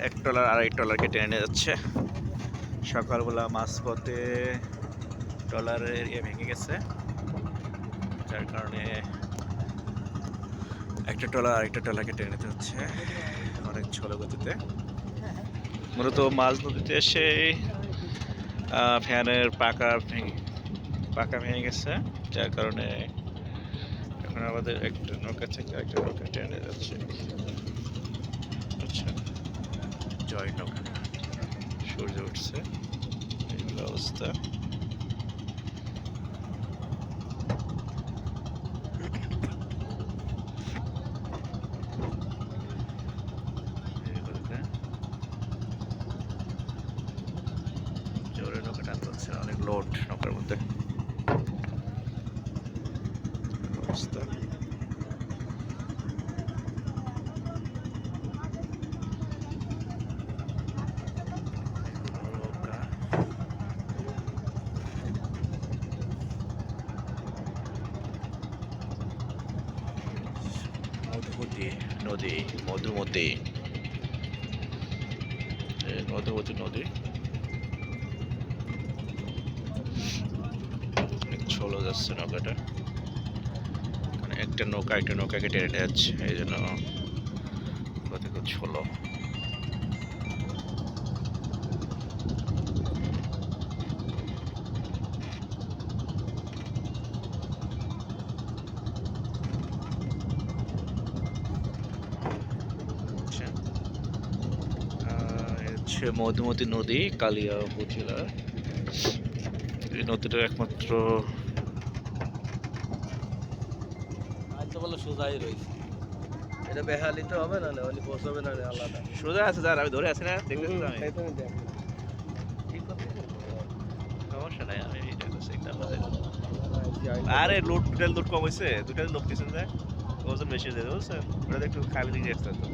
এক ট্রলার আরেক ট্রলারকে টেনে নিয়ে যাচ্ছে। সকালবেলা মাঝপথে ট্রলারের ভেঙে গেছে, যার কারণে একটা ট্রলার আরেকটা ট্রলারকে টেনে নিতে হচ্ছে অনেক ঝড়ো গতিতে। মূলত মাঝ নদীতে এসে ফ্যানের পাকা ভেঙে গেছে, যার কারণে এখন আমাদের একটা নৌকা থেকে একটা নৌকা টেনে যাচ্ছে। আচ্ছা, জয় নৌকা, সূর্য উঠছে, এই হলো অবস্থা। জোরে নৌকা টানতে হচ্ছে, অনেক লোড নৌকার মধ্যে অবস্থা। মধুমতি নদী, মধুমতি মধুমতি নদী, অনেক ছোলো যাচ্ছে নৌকাটা। মানে একটা নৌকাকে টেনে নিয়ে যাচ্ছে, এই জন্য গতি খুব ছোলো। মধুমতি নদী, কালিয়া উপজেলা। এই নদীটা একমাত্র সোজাই রয়েছে, এটা বেহালিতে হবে না, ওলি পৌঁছাবে না, আলাদা সোজা আছে, স্যার আমি ধরে আছি না, দেখতেছি তো আমি। সমস্যা নাই, আমি এটা করছি একটা আমাদের। আরে টোটাল লোড কম হয়েছে, টোটাল লোক পিছনে যায়, ওজন বেশি হয়ে যায় বুঝছেন। ওটা একটু খালি দিকে আসতে হতো,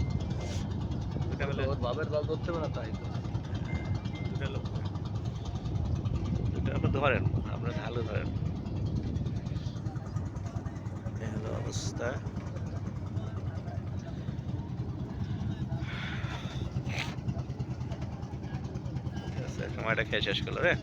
ওর বাপের বাল ধরতে হবে না, তাই তো টোটাল লোক আপনি ধরেন, আপনার ভালো ধরেন। এই হলো অবস্থা। সময়টা খেয়ে শেষ করলো রে।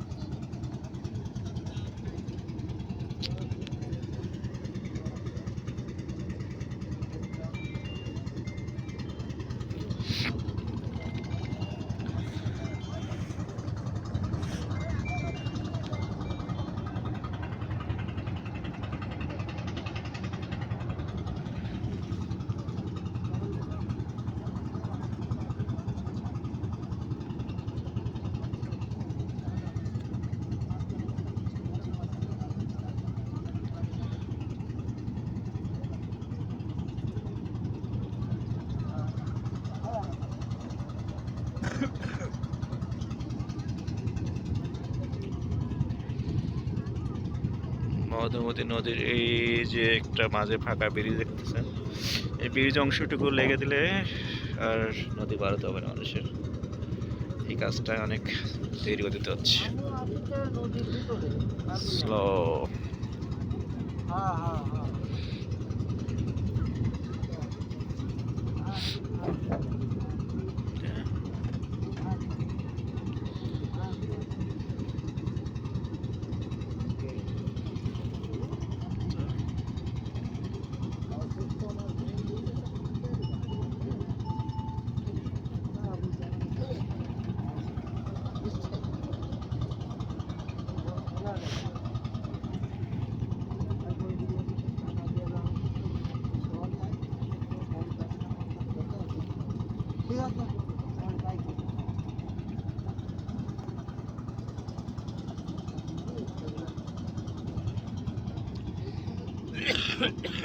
মধুমতি নদীর এই যে একটা মাঝে ফাঁকা ব্রিজ দেখতেছেন, এই ব্রিজ অংশটুকু লেগে দিলে আর নদী বাড়াতে হবে না মানুষের। এই কাজটা অনেক দেরি গতিতে হচ্ছে, স্লো। ঠিক আছে।